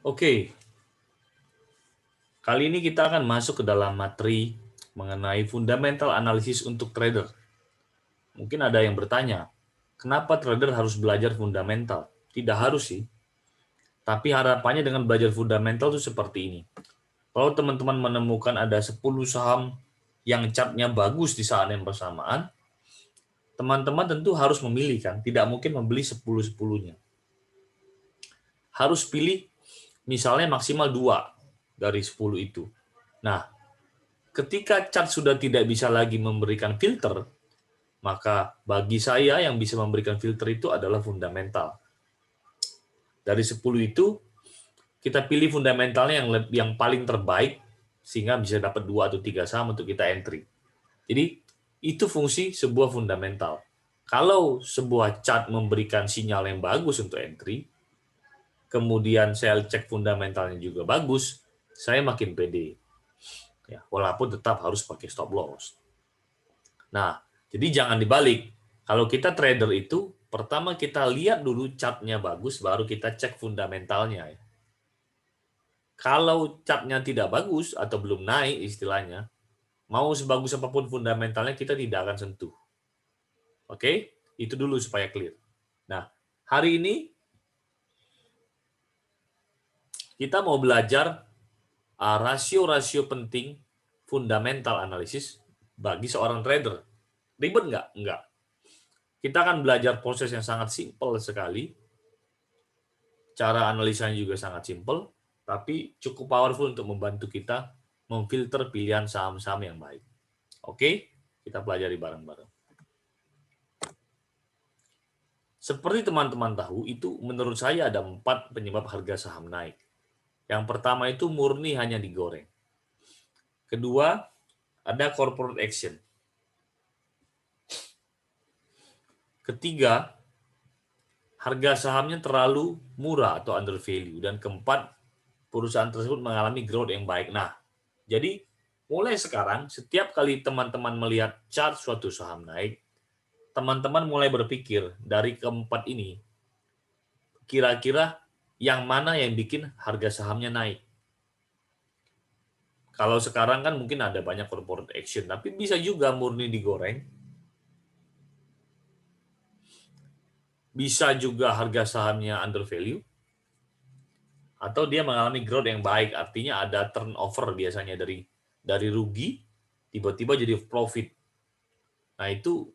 Oke, kali ini kita akan masuk ke dalam materi mengenai fundamental analysis untuk trader. Mungkin ada yang bertanya, kenapa trader harus belajar fundamental? Tidak harus sih, tapi harapannya dengan belajar fundamental itu seperti ini. Kalau teman-teman menemukan ada 10 saham yang chartnya bagus di saat yang bersamaan, teman-teman tentu harus memilih kan, tidak mungkin membeli 10-10-nya. Harus pilih misalnya maksimal 2 dari 10 itu. Nah, ketika chart sudah tidak bisa lagi memberikan filter, maka bagi saya yang bisa memberikan filter itu adalah fundamental. Dari 10 itu, kita pilih fundamentalnya yang paling terbaik, sehingga bisa dapat 2 atau 3 saham untuk kita entry. Jadi, itu fungsi sebuah fundamental. Kalau sebuah chart memberikan sinyal yang bagus untuk entry, kemudian saya cek fundamentalnya juga bagus, saya makin pede. Ya, walaupun tetap harus pakai stop loss. Nah, jadi jangan dibalik. Kalau kita trader itu, pertama kita lihat dulu chartnya bagus, baru kita cek fundamentalnya. Kalau chartnya tidak bagus atau belum naik istilahnya, mau sebagus apapun fundamentalnya kita tidak akan sentuh. Oke? Itu dulu supaya clear. Nah, hari ini kita mau belajar rasio-rasio penting fundamental analisis bagi seorang trader. Ribet nggak? Nggak. Kita akan belajar proses yang sangat simpel sekali. Cara analisanya juga sangat simpel, tapi cukup powerful untuk membantu kita memfilter pilihan saham-saham yang baik. Oke, kita pelajari bareng-bareng. Seperti teman-teman tahu, itu menurut saya ada 4 penyebab harga saham naik. Yang pertama itu murni hanya digoreng. Kedua, ada corporate action. Ketiga, harga sahamnya terlalu murah atau under value. Dan keempat, perusahaan tersebut mengalami growth yang baik. Nah, jadi mulai sekarang, setiap kali teman-teman melihat chart suatu saham naik, teman-teman mulai berpikir dari keempat ini, kira-kira yang mana yang bikin harga sahamnya naik. Kalau sekarang kan mungkin ada banyak corporate action, tapi bisa juga murni digoreng. Bisa juga harga sahamnya under value, atau dia mengalami growth yang baik, artinya ada turnover biasanya dari rugi tiba-tiba jadi profit. Nah, itu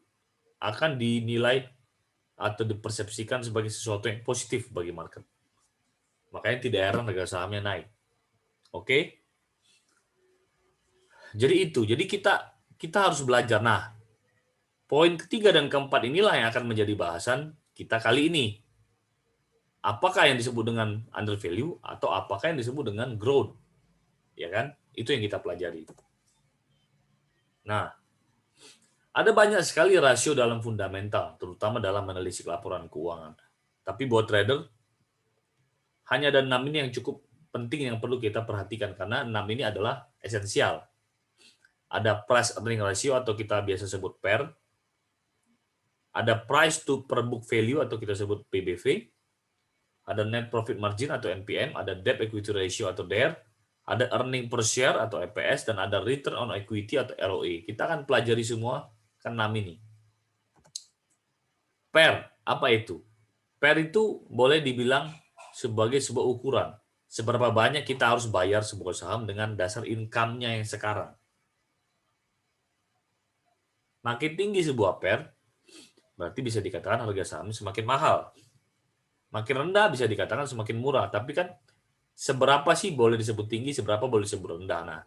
akan dinilai atau dipersepsikan sebagai sesuatu yang positif bagi market. Makanya tidak heran harga sahamnya naik. Oke? Jadi itu. Jadi kita harus belajar. Nah, poin ketiga dan keempat inilah yang akan menjadi bahasan kita kali ini. Apakah yang disebut dengan under value atau apakah yang disebut dengan growth? Ya kan? Itu yang kita pelajari. Nah, ada banyak sekali rasio dalam fundamental, terutama dalam menelisik laporan keuangan. Tapi buat trader, hanya ada 6 ini yang cukup penting yang perlu kita perhatikan, karena 6 ini adalah esensial. Ada price earning ratio atau kita biasa sebut PER, ada price to per book value atau kita sebut PBV, ada net profit margin atau NPM, ada debt equity ratio atau DER, ada earning per share atau EPS, dan ada return on equity atau ROE. Kita akan pelajari semua ke 6 ini. PER, apa itu? PER itu boleh dibilang sebagai sebuah ukuran. Seberapa banyak kita harus bayar sebuah saham dengan dasar income-nya yang sekarang. Makin tinggi sebuah PER, berarti bisa dikatakan harga saham semakin mahal. Makin rendah bisa dikatakan semakin murah. Tapi kan seberapa sih boleh disebut tinggi, seberapa boleh disebut rendah. Nah,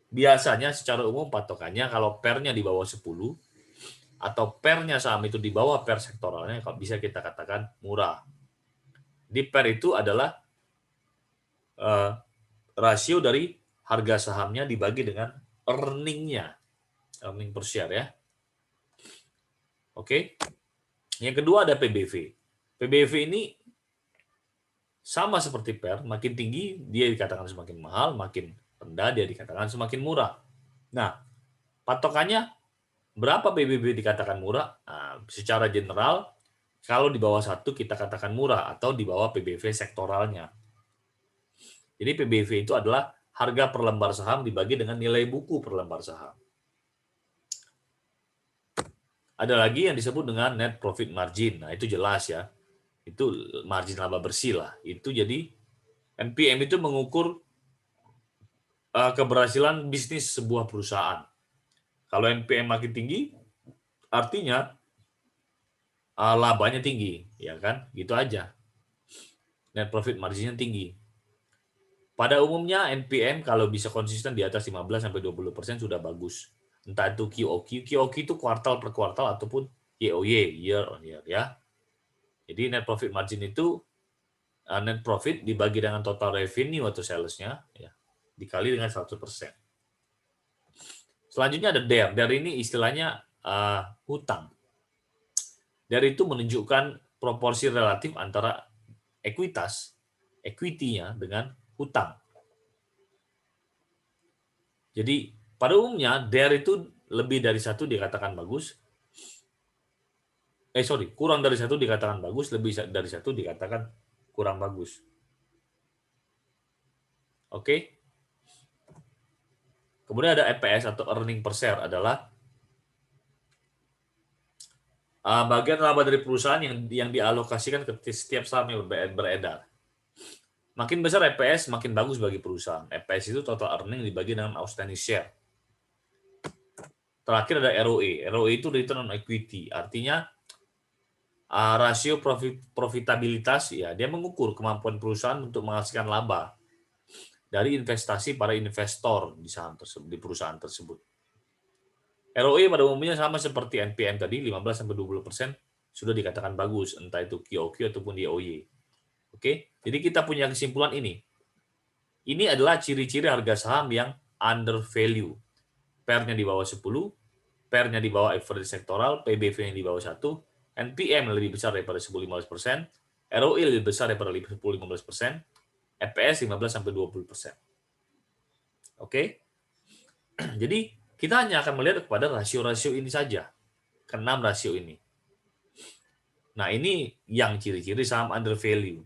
biasanya secara umum patokannya kalau PER-nya di bawah 10, atau PER-nya saham itu di bawah PER sektoralnya, kalau bisa kita katakan murah. Di PER itu adalah rasio dari harga sahamnya dibagi dengan earning-nya, earning per share ya. Oke. Yang kedua ada PBV. PBV ini sama seperti PER, makin tinggi dia dikatakan semakin mahal, makin rendah dia dikatakan semakin murah. Nah, patokannya berapa PBV dikatakan murah? Nah, secara general, kalau di bawah 1 kita katakan murah, atau di bawah PBV sektoralnya. Jadi PBV itu adalah harga per lembar saham dibagi dengan nilai buku per lembar saham. Ada lagi yang disebut dengan net profit margin. Nah, itu jelas ya. Itu margin laba bersih lah. Itu jadi NPM itu mengukur keberhasilan bisnis sebuah perusahaan. Kalau NPM makin tinggi, artinya labanya tinggi, ya kan? Gitu aja. Net profit marginnya tinggi. Pada umumnya NPM kalau bisa konsisten di atas 15-20% sudah bagus. Entah itu QOQ. QOQ itu kuartal per kuartal ataupun YOY, year on year ya. Jadi net profit margin itu net profit dibagi dengan total revenue atau sales-nya ya, dikali dengan 100%. Selanjutnya ada DER. DER ini istilahnya hutang. DER itu menunjukkan proporsi relatif antara equity-nya dengan hutang. Jadi pada umumnya DER itu lebih dari 1 dikatakan bagus. Kurang dari 1 dikatakan bagus, lebih dari 1 dikatakan kurang bagus. Oke. Kemudian ada EPS atau earning per share adalah bagian laba dari perusahaan yang dialokasikan ke setiap saham yang beredar. Makin besar EPS, makin bagus bagi perusahaan. EPS itu total earning dibagi dengan outstanding share. Terakhir ada ROE. ROE itu return on equity. Artinya rasio profitabilitas ya, dia mengukur kemampuan perusahaan untuk menghasilkan laba dari investasi para investor di saham tersebut, di perusahaan tersebut. ROE pada umumnya sama seperti NPM tadi, 15-20% sudah dikatakan bagus, entah itu QOQ ataupun YOY. Oke, jadi kita punya kesimpulan ini. Ini adalah ciri-ciri harga saham yang under value. PER-nya di bawah 10, PER-nya di bawah average sektoral, PBV-nya di bawah 1, NPM lebih besar daripada 10-15%, ROE lebih besar daripada 10-15%, EPS 15-20%. Oke? Jadi, kita hanya akan melihat kepada rasio-rasio ini saja. Ke-6 rasio ini. Nah, ini yang ciri-ciri saham under value.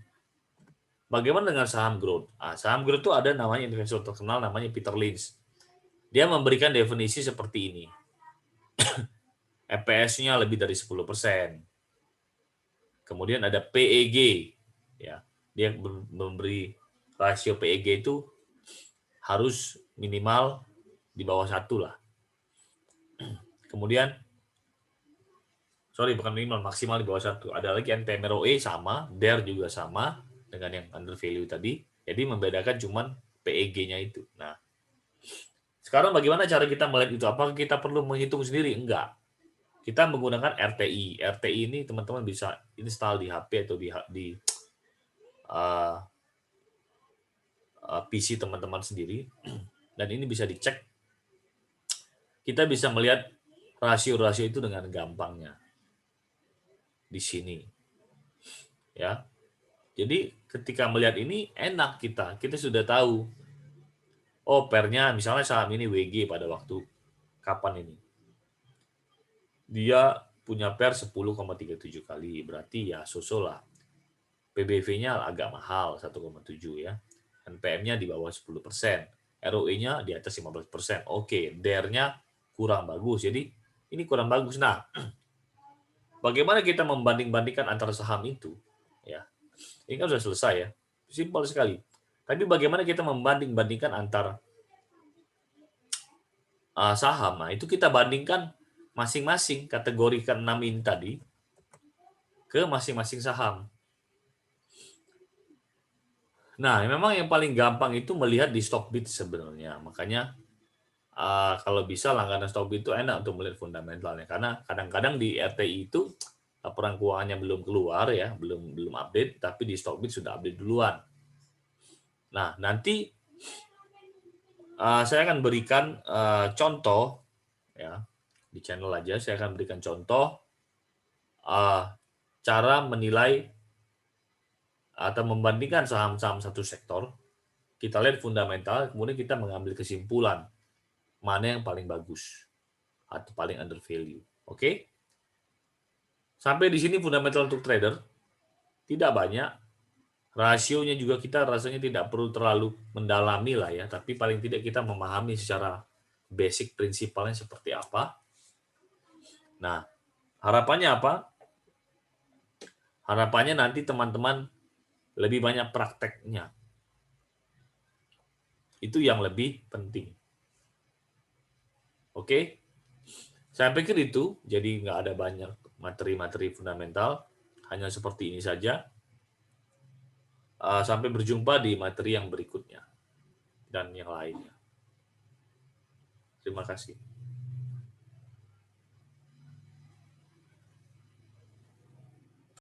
Bagaimana dengan saham growth? Saham growth itu ada namanya investor terkenal namanya Peter Lynch. Dia memberikan definisi seperti ini. EPS-nya lebih dari 10%. Kemudian ada PEG. Ya, dia memberi rasio PEG itu harus minimal di bawah 1 lah. Kemudian, bukan minimal, maksimal di bawah 1. Ada lagi NPM ROE sama, DER juga sama dengan yang under value tadi. Jadi membedakan cuman PEG-nya itu. Nah, sekarang bagaimana cara kita melihat itu? Apakah kita perlu menghitung sendiri? Enggak. Kita menggunakan RTI. RTI ini teman-teman bisa install di HP atau di PC teman-teman sendiri. Dan ini bisa dicek. Kita bisa melihat rasio-rasio itu dengan gampangnya. Di sini. Ya. Jadi ketika melihat ini enak kita sudah tahu. Oh, PER-nya misalnya saham ini WG pada waktu kapan ini? Dia punya PER 10,37 kali, berarti ya lah. PBV-nya agak mahal 1,7 ya. NPM-nya di bawah 10%. ROE-nya di atas 15%. Oke, DER-nya kurang bagus. Jadi ini kurang bagus. Nah, bagaimana kita membanding-bandingkan antara saham itu? Ya. Ini kan sudah selesai ya. Simpel sekali. Tapi bagaimana kita membanding-bandingkan antara saham? Nah, itu kita bandingkan masing-masing kategori ke-6 ini tadi ke masing-masing saham. Nah, memang yang paling gampang itu melihat di Stockbit sebenarnya. Makanya kalau bisa langganan Stockbit itu enak untuk melihat fundamentalnya. Karena kadang-kadang di RTI itu laporan keuangannya belum keluar ya, belum update, tapi di Stockbit sudah update duluan. Nah, nanti saya akan berikan contoh ya di channel aja. Saya akan berikan contoh cara menilai atau membandingkan saham-saham satu sektor. Kita lihat fundamental, kemudian kita mengambil kesimpulan mana yang paling bagus atau paling under value. Oke? Sampai di sini fundamental untuk trader tidak banyak. Rasionya juga kita rasanya tidak perlu terlalu mendalami lah ya, tapi paling tidak kita memahami secara basic prinsipalnya seperti apa. Nah, harapannya apa? Harapannya nanti teman-teman lebih banyak prakteknya. Itu yang lebih penting. Oke? Saya pikir itu, jadi nggak ada banyak materi-materi fundamental, hanya seperti ini saja. Sampai berjumpa di materi yang berikutnya dan yang lainnya. Terima kasih.